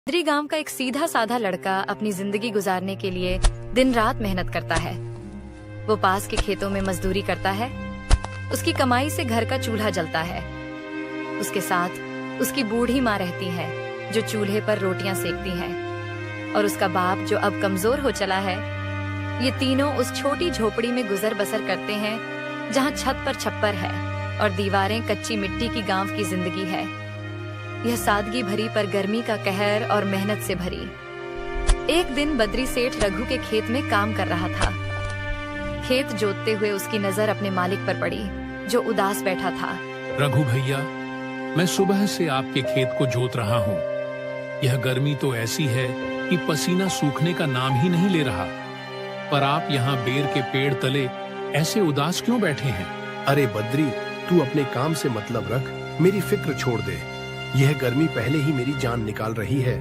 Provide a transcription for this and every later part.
बद्री गांव का एक सीधा साधा लड़का अपनी जिंदगी गुजारने के लिए दिन रात मेहनत करता है। वो पास के खेतों में मजदूरी करता है। उसकी कमाई से घर का चूल्हा जलता है। उसके साथ उसकी बूढ़ी माँ रहती है जो चूल्हे पर रोटियां सेकती है, और उसका बाप जो अब कमजोर हो चला है। ये तीनों उस छोटी झोपड़ी में गुजर बसर करते हैं जहाँ छत पर छप्पर है और दीवारें कच्ची मिट्टी की गांव की जिंदगी है। यह सादगी भरी पर गर्मी का कहर और मेहनत से भरी। एक दिन बद्री सेठ रघु के खेत में काम कर रहा था। खेत जोतते हुए उसकी नजर अपने मालिक पर पड़ी जो उदास बैठा था। रघु भैया, मैं सुबह से आपके खेत को जोत रहा हूँ। यह गर्मी तो ऐसी है कि पसीना सूखने का नाम ही नहीं ले रहा, पर आप यहाँ बेर के पेड़ तले ऐसे उदास क्यों बैठे हैं? अरे बद्री, तू अपने काम से मतलब रख, मेरी फिक्र छोड़ दे। यह गर्मी पहले ही मेरी जान निकाल रही है,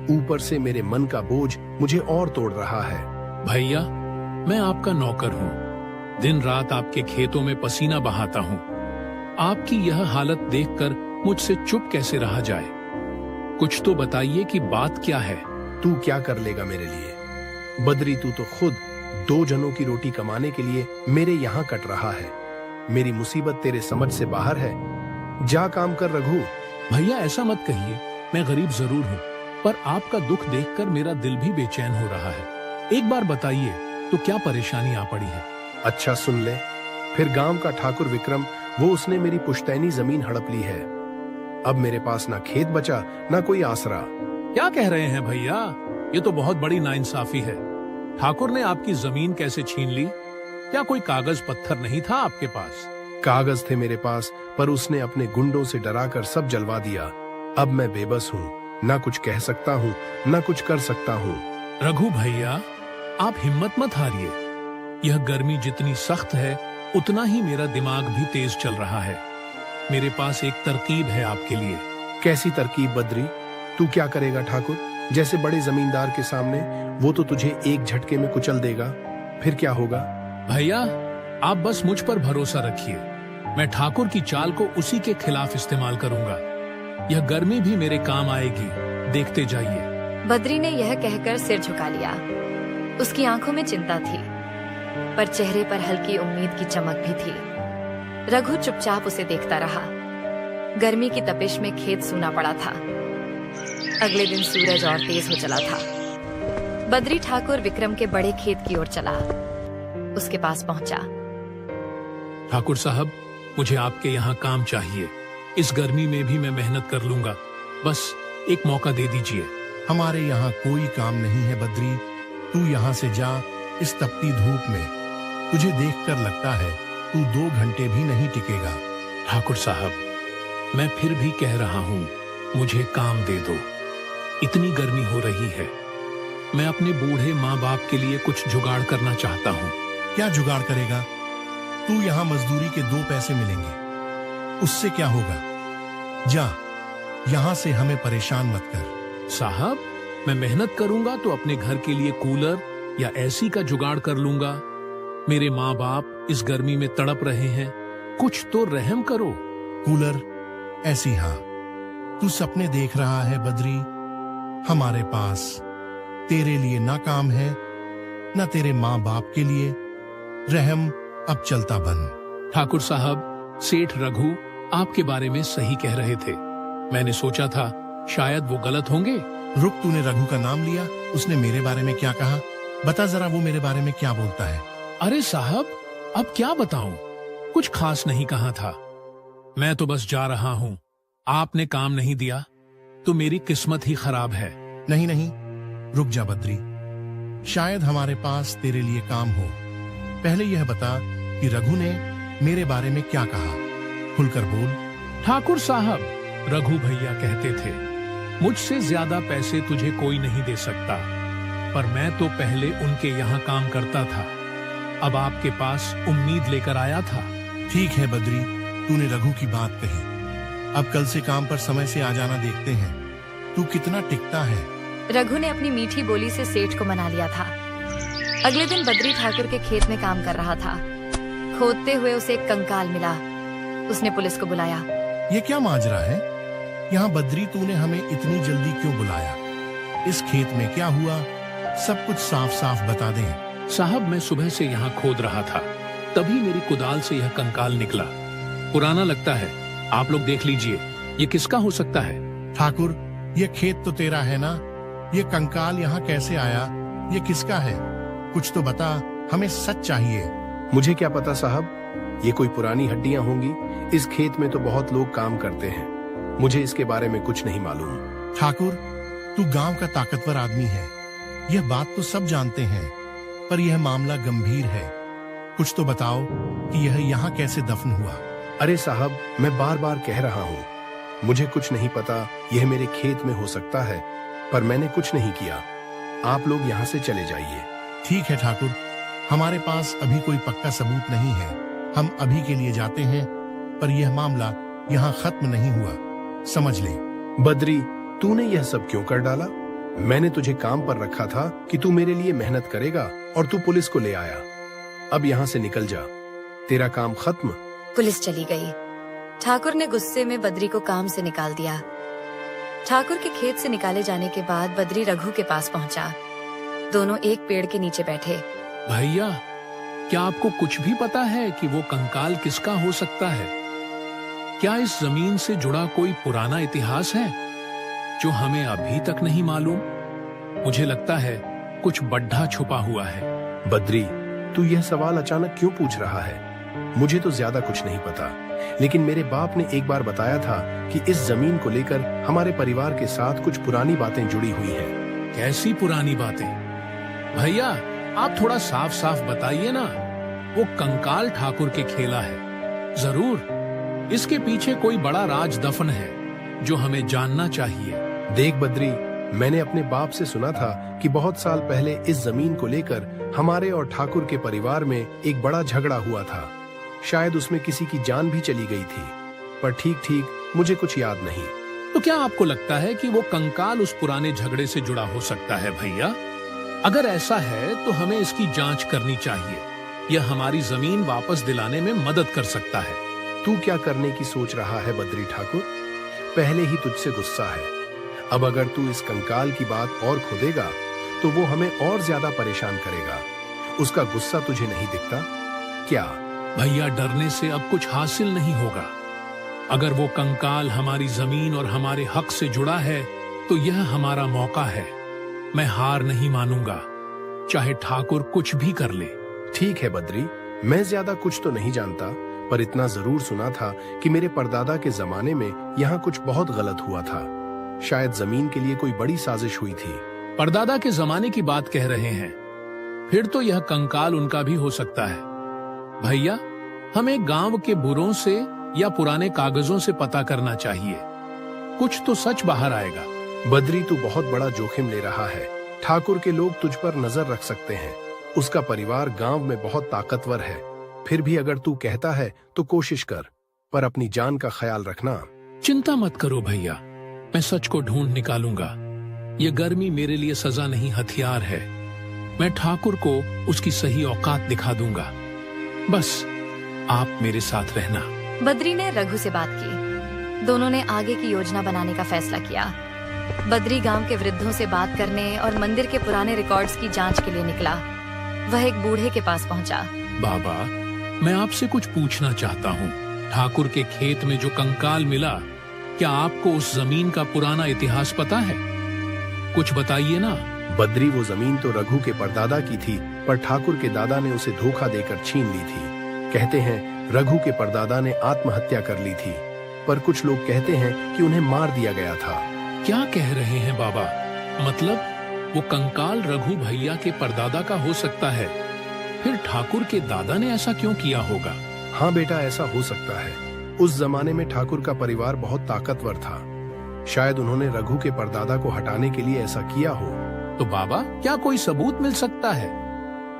ऊपर से मेरे मन का बोझ मुझे और तोड़ रहा है। भैया, मैं आपका नौकर हूँ। दिन रात आपके खेतों में पसीना बहाता हूँ। आपकी यह हालत देखकर मुझसे चुप कैसे रहा जाए? कुछ तो बताइए कि बात क्या है। तू क्या कर लेगा मेरे लिए? बद्री, तू तो खुद 2 जनों की रोटी कमाने के लिए मेरे यहाँ कट रहा है। मेरी मुसीबत तेरे समझ से बाहर है। जा काम कर रघु। भैया, ऐसा मत कहिए। मैं गरीब जरूर हूँ, पर आपका दुख देखकर मेरा दिल भी बेचैन हो रहा है। एक बार बताइए तो क्या परेशानी आ पड़ी है? अच्छा सुन ले, फिर गांव का ठाकुर विक्रम, वो उसने मेरी पुश्तैनी जमीन हड़प ली है। अब मेरे पास ना खेत बचा ना कोई आसरा। क्या कह रहे हैं भैया? ये तो बहुत बड़ी नाइंसाफी है। ठाकुर ने आपकी जमीन कैसे छीन ली? क्या कोई कागज पत्थर नहीं था आपके पास? कागज थे मेरे पास, पर उसने अपने गुंडों से डराकर सब जलवा दिया। अब मैं बेबस हूँ, ना कुछ कह सकता हूँ ना कुछ कर सकता हूँ। रघु भैया, आप हिम्मत मत हारिए। यह गर्मी जितनी सख्त है उतना ही मेरा दिमाग भी तेज चल रहा है। मेरे पास एक तरकीब है आपके लिए। कैसी तरकीब बद्री? तू क्या करेगा ठाकुर जैसे बड़े जमींदार के सामने? वो तो तुझे एक झटके में कुचल देगा। फिर क्या होगा? भैया, आप बस मुझ पर भरोसा रखिए। मैं ठाकुर की चाल को उसी के खिलाफ इस्तेमाल करूंगा। यह गर्मी भी मेरे काम आएगी, देखते जाइए। बद्री ने यह कहकर सिर झुका लिया। उसकी आंखों में चिंता थी, पर चेहरे पर हल्की उम्मीद की चमक भी थी। रघु चुपचाप उसे देखता रहा। गर्मी की तपिश में खेत सूना पड़ा था। अगले दिन सूरज और तेज हो चला था। बद्री ठाकुर विक्रम के बड़े खेत की ओर चला। उसके पास पहुंचा। ठाकुर साहब, मुझे आपके यहाँ काम चाहिए। इस गर्मी में भी मैं मेहनत कर लूंगा, बस एक मौका दे दीजिए। हमारे यहाँ कोई काम नहीं है बद्री। तू यहाँ से जा। इस तपती धूप में तुझे देखकर लगता है तू 2 घंटे भी नहीं टिकेगा। ठाकुर साहब, मैं फिर भी कह रहा हूँ, मुझे काम दे दो। इतनी गर्मी हो रही है। मैं अपने बूढ़े माँ बाप के लिए कुछ जुगाड़ करना चाहता हूँ। क्या जुगाड़ करेगा? तू यहाँ मजदूरी के 2 पैसे मिलेंगे, उससे क्या होगा? जा, यहाँ से हमें परेशान मत कर। साहब, मैं मेहनत करूंगा तो अपने घर के लिए कूलर या एसी का जुगाड़ कर लूंगा। मेरे माँ बाप इस गर्मी में तड़प रहे हैं, कुछ तो रहम करो। कूलर, ऐसी? हाँ, तू सपने देख रहा है बद्री। हमारे पास तेरे लिए ना काम है ना तेरे माँ बाप के लिए। रहम अब चलता बन। ठाकुर साहब, सेठ रघु आपके बारे में सही कह रहे थे। मैंने सोचा था शायद वो गलत होंगे। रुक, तूने रघु का नाम लिया। उसने मेरे बारे में क्या कहा? बता जरा, वो मेरे बारे में क्या बोलता है? अरे साहब, अब क्या बताऊं? कुछ खास नहीं कहा था। मैं तो बस जा रहा हूँ। आपने काम नहीं दिया तो मेरी किस्मत ही खराब है। नहीं नहीं, रुक जा बद्री। शायद हमारे पास तेरे लिए काम हो। पहले यह बता कि रघु ने मेरे बारे में क्या कहा। खुलकर बोल। ठाकुर साहब, रघु भैया कहते थे, मुझसे ज्यादा पैसे तुझे कोई नहीं दे सकता, पर मैं तो पहले उनके यहाँ काम करता था। अब आपके पास उम्मीद लेकर आया था। ठीक है बद्री, तूने रघु की बात कही। अब कल से काम पर समय से आ जाना देखते हैं तू कितना टिकता है। रघु ने अपनी मीठी बोली से सेठ को मना लिया था। अगले दिन बद्री ठाकुर के खेत में काम कर रहा था। खोदते हुए उसे एक कंकाल मिला। उसने पुलिस को बुलाया। ये क्या माजरा है? यहाँ बद्री, तूने हमें इतनी जल्दी क्यों बुलाया? इस खेत में क्या हुआ, सब कुछ साफ साफ बता दें। साहब, मैं सुबह से यहाँ खोद रहा था, तभी मेरी कुदाल से यह कंकाल निकला। पुराना लगता है, आप लोग देख लीजिए, ये किसका हो सकता है? ठाकुर, ये खेत तो तेरा है ना, ये कंकाल यहाँ कैसे आया, ये किसका है? कुछ तो बता, हमें सच चाहिए। मुझे क्या पता साहब, ये कोई पुरानी हड्डियां होंगी। इस खेत में तो बहुत लोग काम करते हैं, मुझे इसके बारे में कुछ नहीं मालूम। ठाकुर, तू गांव का ताकतवर आदमी है, यह बात तो सब जानते हैं, पर यह मामला गंभीर है। कुछ तो बताओ कि यह यहाँ कैसे दफन हुआ। अरे साहब, मैं बार बार कह रहा हूँ, मुझे कुछ नहीं पता। यह मेरे खेत में हो सकता है, पर मैंने कुछ नहीं किया। आप लोग यहाँ से चले जाइए। ठीक है ठाकुर, हमारे पास अभी कोई पक्का सबूत नहीं है, हम अभी के लिए जाते हैं, पर यह मामला यहाँ खत्म नहीं हुआ, समझ ले। बद्री, तूने यह सब क्यों कर डाला? मैंने तुझे काम पर रखा था कि तू मेरे लिए मेहनत करेगा, और तू पुलिस को ले आया। अब यहाँ से निकल जा, तेरा काम खत्म। पुलिस चली गई। ठाकुर ने गुस्से में बद्री को काम से निकाल दिया। ठाकुर के खेत से निकाले जाने के बाद बद्री रघु के पास पहुंचा। दोनों एक पेड़ के नीचे बैठे। भैया, क्या आपको कुछ भी पता है कि वो कंकाल किसका हो सकता है? क्या इस जमीन से जुड़ा कोई पुराना इतिहास है जो हमें अभी तक नहीं मालूम? मुझे लगता है कुछ बड्ढा छुपा हुआ है। बद्री, तू यह सवाल अचानक क्यों पूछ रहा है? मुझे तो ज्यादा कुछ नहीं पता, लेकिन मेरे बाप ने एक बार बताया था कि इस जमीन को लेकर हमारे परिवार के साथ कुछ पुरानी बातें जुड़ी हुई हैं। कैसी पुरानी बातें? भैया, आप थोड़ा साफ साफ बताइए ना। वो कंकाल ठाकुर के खेला है, जरूर इसके पीछे कोई बड़ा राज दफन है जो हमें जानना चाहिए। देख बद्री, मैंने अपने बाप से सुना था कि बहुत साल पहले इस जमीन को लेकर हमारे और ठाकुर के परिवार में एक बड़ा झगड़ा हुआ था। शायद उसमें किसी की जान भी चली गई थी, पर ठीक ठीक मुझे कुछ याद नहीं। तो क्या आपको लगता है कि वो कंकाल उस पुराने झगड़े से जुड़ा हो सकता है भैया? अगर ऐसा है तो हमें इसकी जांच करनी चाहिए। यह हमारी जमीन वापस दिलाने में मदद कर सकता है। तू क्या करने की सोच रहा है बद्री ठाकुर? पहले ही तुझसे गुस्सा है, अब अगर तू इस कंकाल की बात और खोदेगा तो वो हमें और ज्यादा परेशान करेगा। उसका गुस्सा तुझे नहीं दिखता क्या? भैया, डरने से अब कुछ हासिल नहीं होगा। अगर वो कंकाल हमारी जमीन और हमारे हक से जुड़ा है तो यह हमारा मौका है। मैं हार नहीं मानूंगा, चाहे ठाकुर कुछ भी कर ले। ठीक है बद्री, मैं ज्यादा कुछ तो नहीं जानता, पर इतना जरूर सुना था कि मेरे परदादा के जमाने में यहाँ कुछ बहुत गलत हुआ था। शायद जमीन के लिए कोई बड़ी साजिश हुई थी। परदादा के जमाने की बात कह रहे हैं? फिर तो यह कंकाल उनका भी हो सकता है। भैया, हमें गांव के बुरों से या पुराने कागजों से पता करना चाहिए, कुछ तो सच बाहर आएगा। बद्री, तू बहुत बड़ा जोखिम ले रहा है। ठाकुर के लोग तुझ पर नजर रख सकते हैं। उसका परिवार गांव में बहुत ताकतवर है। फिर भी अगर तू कहता है तो कोशिश कर, पर अपनी जान का ख्याल रखना। चिंता मत करो भैया, मैं सच को ढूंढ निकालूंगा। ये गर्मी मेरे लिए सजा नहीं, हथियार है। मैं ठाकुर को उसकी सही औकात दिखा दूंगा। बस आप मेरे साथ रहना। बद्री ने रघु से बात की। दोनों ने आगे की योजना बनाने का फैसला किया। बद्री गांव के वृद्धों से बात करने और मंदिर के पुराने रिकॉर्ड्स की जांच के लिए निकला। वह एक बूढ़े के पास पहुंचा। बाबा, मैं आपसे कुछ पूछना चाहता हूँ। ठाकुर के खेत में जो कंकाल मिला, क्या आपको उस जमीन का पुराना इतिहास पता है? कुछ बताइए ना। बद्री, वो जमीन तो रघु के परदादा की थी, पर ठाकुर के दादा ने उसे धोखा देकर छीन ली थी। कहते हैं रघु के परदादा ने आत्महत्या कर ली थी, पर कुछ लोग कहते हैं कि उन्हें मार दिया गया था। क्या कह रहे हैं बाबा? मतलब वो कंकाल रघु भैया के परदादा का हो सकता है? फिर ठाकुर के दादा ने ऐसा क्यों किया होगा? हाँ बेटा, ऐसा हो सकता है। उस जमाने में ठाकुर का परिवार बहुत ताकतवर था। शायद उन्होंने रघु के परदादा को हटाने के लिए ऐसा किया हो। तो बाबा, क्या कोई सबूत मिल सकता है?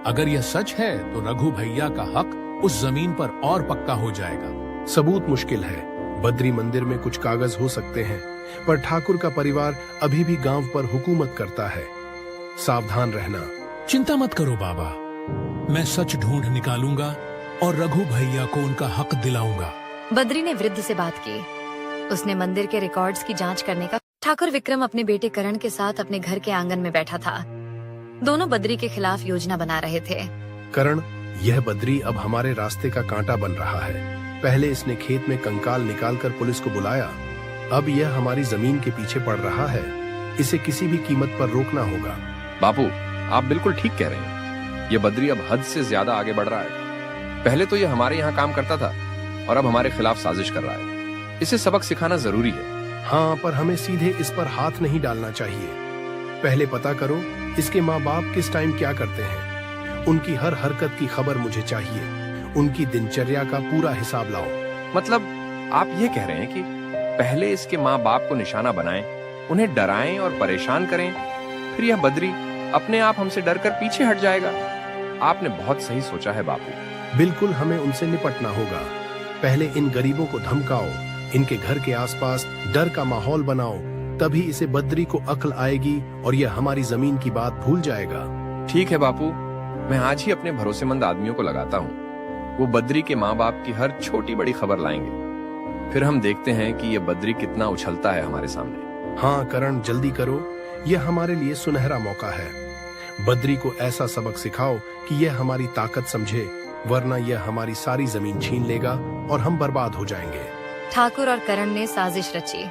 अगर यह सच है तो रघु भैया का हक उस जमीन पर और पक्का हो जाएगा। सबूत मुश्किल है। बद्री, मंदिर में कुछ कागज हो सकते हैं, पर ठाकुर का परिवार अभी भी गांव पर हुकूमत करता है। सावधान रहना। चिंता मत करो बाबा, मैं सच ढूंढ निकालूंगा और रघु भैया को उनका हक दिलाऊंगा। बद्री ने वृद्ध से बात की। उसने मंदिर के रिकॉर्ड्स की जांच करने का ठाकुर विक्रम अपने बेटे करण के साथ अपने घर के आंगन में बैठा था। दोनों बद्री के खिलाफ योजना बना रहे थे। करण, यह बद्री अब हमारे रास्ते का कांटा बन रहा है। पहले इसने खेत में कंकाल निकालकर पुलिस को बुलाया, अब यह हमारी जमीन के पीछे पड़ रहा है। इसे किसी भी कीमत पर रोकना होगा। बापू, आप बिल्कुल ठीक कह रहे हैं। ये बद्री अब हद से ज्यादा आगे बढ़ रहा है। पहले तो ये हमारे यहाँ काम करता था और अब हमारे खिलाफ साजिश कर रहा है। इसे सबक सिखाना जरूरी है। हाँ, पर हमें सीधे इस पर हाथ नहीं डालना चाहिए। पहले पता करो इसके माँ बाप किस टाइम क्या करते हैं। उनकी हर हरकत की खबर मुझे चाहिए। उनकी दिनचर्या का पूरा हिसाब लाओ। मतलब आप ये कह रहे हैं कि पहले इसके माँ बाप को निशाना बनाएं, उन्हें डराएं और परेशान करें, फिर यह बद्री अपने आप हमसे डरकर पीछे हट जाएगा। आपने बहुत सही सोचा है बापू। बिल्कुल, हमें उनसे निपटना होगा। पहले इन गरीबों को धमकाओ, इनके घर के आसपास डर का माहौल बनाओ, तभी इसे बद्री को अक्ल आएगी और यह हमारी जमीन की बात भूल जाएगा। ठीक है बापू, मैं आज ही अपने भरोसेमंद आदमियों को लगाता हूँ। वो बद्री के माँ बाप की हर छोटी बड़ी खबर लाएंगे। फिर हम देखते हैं कि ये बद्री कितना उछलता है हमारे सामने। हाँ करण, जल्दी करो, यह हमारे लिए सुनहरा मौका है। बद्री को ऐसा सबक सिखाओ कि यह हमारी ताकत समझे, वरना यह हमारी सारी जमीन छीन लेगा और हम बर्बाद हो जाएंगे। ठाकुर और करण ने साजिश रची।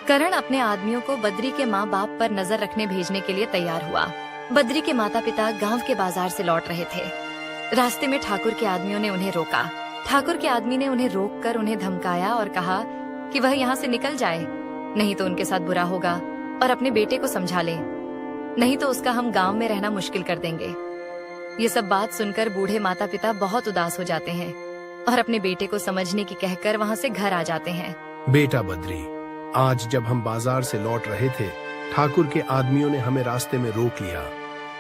करण अपने आदमियों को बद्री के माँ बाप पर नजर रखने भेजने के लिए तैयार हुआ। बद्री के माता पिता गांव के बाजार से लौट रहे थे। रास्ते में ठाकुर के आदमियों ने उन्हें रोका। ठाकुर के आदमी ने उन्हें रोककर उन्हें धमकाया और कहा कि वह यहाँ से निकल जाए, नहीं तो उनके साथ बुरा होगा, और अपने बेटे को समझा ले, नहीं तो उसका हम गांव में रहना मुश्किल कर देंगे। ये सब बात सुनकर बूढ़े माता पिता बहुत उदास हो जाते हैं और अपने बेटे को समझने की कहकर वहाँ से घर आ जाते हैं। बेटा बद्री, आज जब हम बाजार से लौट रहे थे, ठाकुर के आदमियों ने हमें रास्ते में रोक लिया।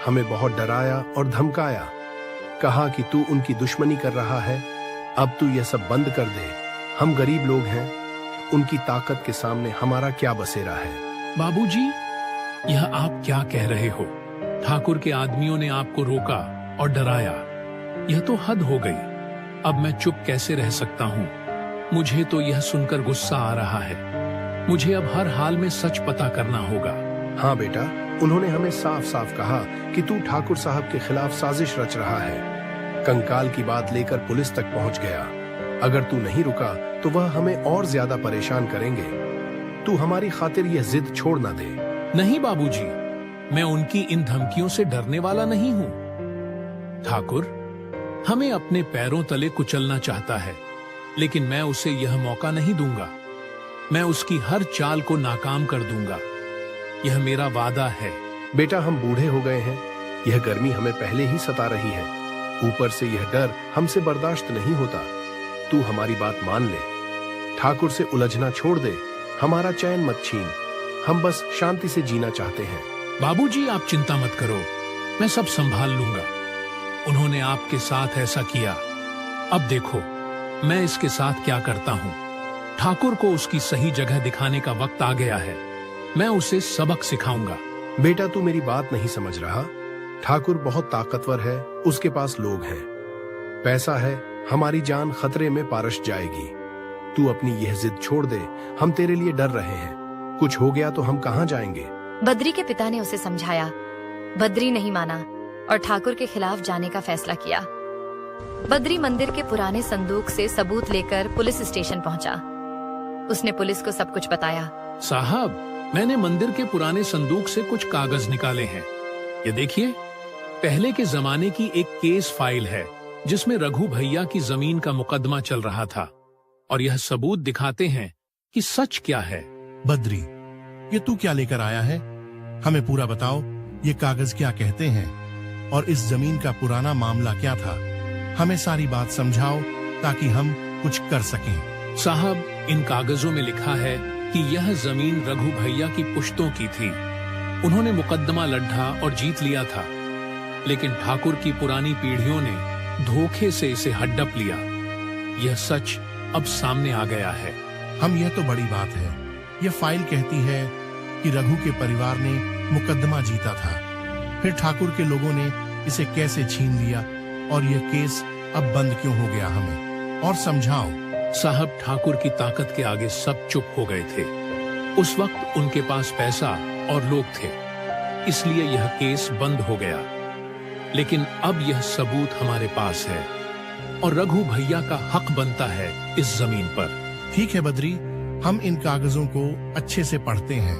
हमें बहुत डराया और धमकाया, कहा कि तू उनकी दुश्मनी कर रहा है, अब तू यह सब बंद कर दे। हम गरीब लोग हैं, उनकी ताकत के सामने हमारा क्या बसेरा है। बाबूजी, यह आप क्या कह रहे हो? ठाकुर के आदमियों ने आपको रोका और डराया, यह तो हद हो गई। अब मैं चुप कैसे रह सकता हूँ? मुझे तो यह सुनकर गुस्सा आ रहा है। मुझे अब हर हाल में सच पता करना होगा। हाँ बेटा, उन्होंने हमें साफ साफ कहा कि तू ठाकुर साहब के खिलाफ साजिश रच रहा है। कंकाल की बात लेकर पुलिस तक पहुंच गया। अगर तू नहीं रुका तो वह हमें और ज्यादा परेशान करेंगे। तू हमारी खातिर यह जिद छोड़ ना दे। नहीं बाबूजी, मैं उनकी इन धमकियों से डरने वाला नहीं हूँ। ठाकुर हमें अपने पैरों तले कुचलना चाहता है, लेकिन मैं उसे यह मौका नहीं दूंगा। मैं उसकी हर चाल को नाकाम कर दूंगा, यह मेरा वादा है। बेटा, हम बूढ़े हो गए हैं, यह गर्मी हमें पहले ही सता रही है, ऊपर से यह डर हमसे बर्दाश्त नहीं होता। तू हमारी बात मान ले, ठाकुर से उलझना छोड़ दे, हमारा चैन मत छीन। हम बस शांति से जीना चाहते हैं। बाबूजी, आप चिंता मत करो, मैं सब संभाल लूंगा। उन्होंने आपके साथ ऐसा किया, अब देखो मैं इसके साथ क्या करता हूँ। ठाकुर को उसकी सही जगह दिखाने का वक्त आ गया है। मैं उसे सबक सिखाऊंगा। बेटा, तू मेरी बात नहीं समझ रहा। ठाकुर बहुत ताकतवर है, उसके पास लोग हैं, पैसा है, हमारी जान खतरे में पारश जाएगी। तू अपनी यह जिद छोड़ दे, हम तेरे लिए डर रहे हैं। कुछ हो गया तो हम कहाँ जाएंगे? बद्री के पिता ने उसे समझाया। बद्री नहीं माना और ठाकुर के खिलाफ जाने का फैसला किया। बद्री मंदिर के पुराने संदूक से सबूत लेकर पुलिस स्टेशन पहुंचा। उसने पुलिस को सब कुछ बताया। साहब, मैंने मंदिर के पुराने संदूक से कुछ कागज निकाले हैं। ये देखिए, पहले के जमाने की एक केस फाइल है जिसमें रघु भैया की जमीन का मुकदमा चल रहा था, और यह सबूत दिखाते हैं कि सच क्या है। बद्री, ये तू क्या लेकर आया है? हमें पूरा बताओ, ये कागज क्या कहते हैं और इस जमीन का पुराना मामला क्या था? हमें सारी बात समझाओ ताकि हम कुछ कर सकें। साहब, इन कागजों में लिखा है कि यह जमीन रघु भैया की पुश्तों की थी। उन्होंने मुकदमा लड़ा और जीत लिया था, लेकिन ठाकुर की पुरानी पीढ़ियों ने धोखे से इसे हड़प लिया। यह सच अब सामने आ गया है। हम यह तो बड़ी बात है। यह फाइल कहती है कि रघु के परिवार ने मुकदमा जीता था, फिर ठाकुर के लोगों ने इसे कैसे छीन लिया, और यह केस अब बंद क्यों हो गया? हमें और समझाओ। साहब, ठाकुर की ताकत के आगे सब चुप हो गए थे। उस वक्त उनके पास पैसा और लोग थे, इसलिए यह केस बंद हो गया। लेकिन अब यह सबूत हमारे पास है और रघु भैया का हक बनता है इस जमीन पर। ठीक है बद्री, हम इन कागजों को अच्छे से पढ़ते हैं।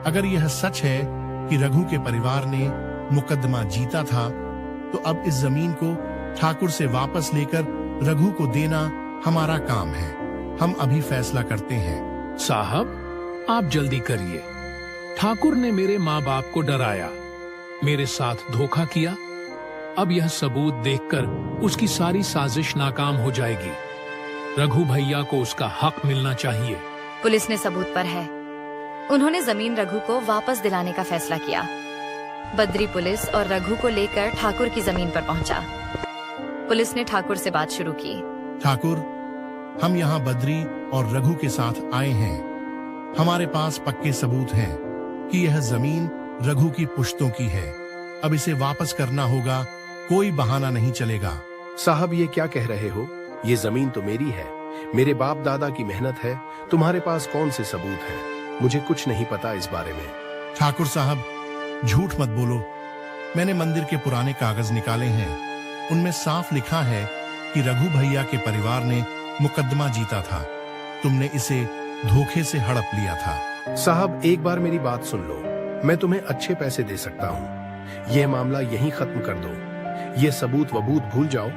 अगर यह सच है कि रघु के परिवार ने मुकदमा जीता था, तो अब इस जमीन को ठाकुर से वापस लेकर रघु को देना हमारा काम है। हम अभी फैसला करते हैं। साहब, आप जल्दी करिए। ठाकुर ने मेरे माँ बाप को डराया, मेरे साथ धोखा किया। अब यह सबूत देखकर उसकी सारी साजिश नाकाम हो जाएगी। रघु भैया को उसका हक मिलना चाहिए। पुलिस ने सबूत पर है। उन्होंने जमीन रघु को वापस दिलाने का फैसला किया। बद्री पुलिस और रघु को लेकर ठाकुर की जमीन पर पहुंचा। पुलिस ने ठाकुर से बात शुरू की। ठाकुर, हम यहाँ बद्री और रघु के साथ आए हैं। हमारे पास पक्के सबूत हैं कि यह जमीन रघु की पुश्तों की है। अब इसे वापस करना होगा, कोई बहाना नहीं चलेगा। साहब, ये क्या कह रहे हो? ये जमीन तो मेरी है, मेरे बाप दादा की मेहनत है। तुम्हारे पास कौन से सबूत हैं? मुझे कुछ नहीं पता इस बारे में। ठाकुर साहब, झूठ मत बोलो। मैंने मंदिर के पुराने कागज निकाले हैं। उनमें साफ लिखा है कि रघु भैया के परिवार ने मुकदमा जीता था। तुमने इसे धोखे से हड़प लिया था। साहब, एक बार मेरी बात सुन लो। मैं तुम्हें अच्छे पैसे दे सकता हूँ। यह मामला यहीं खत्म कर दो। ये सबूत वबूत भूल जाओ।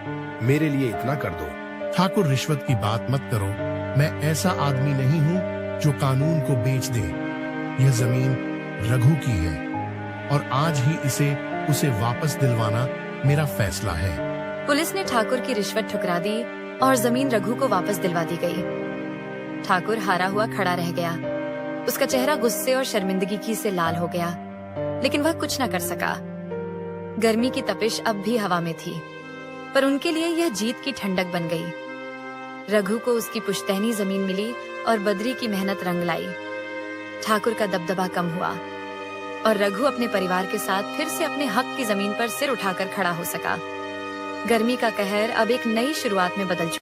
मेरे लिए इतना कर दो। ठाकुर, रिश्वत की बात मत करो। मैं ऐसा आदमी नहीं हूँ जो कानून को बेच दे। यह जमीन रघु की है और आज ही उसे वापस दिलवाना मेरा फैसला है। पुलिस ने ठाकुर की रिश्वत ठुकरा दी और जमीन रघु को वापस दिलवा दी गई। ठाकुर हारा हुआ खड़ा रह गया। उसका चेहरा गुस्से और शर्मिंदगी से लाल हो गया, लेकिन वह कुछ न कर सका। गर्मी की तपिश अब भी हवा में थी, पर उनके लिए यह जीत की ठंडक बन गई। रघु को उसकी पुश्तैनी जमीन मिली और बद्री की मेहनत रंग लाई। ठाकुर का दबदबा कम हुआ और रघु अपने परिवार के साथ फिर से अपने हक की जमीन पर सिर उठाकर खड़ा हो सका। गर्मी का कहर अब एक नई शुरुआत में बदल चुका।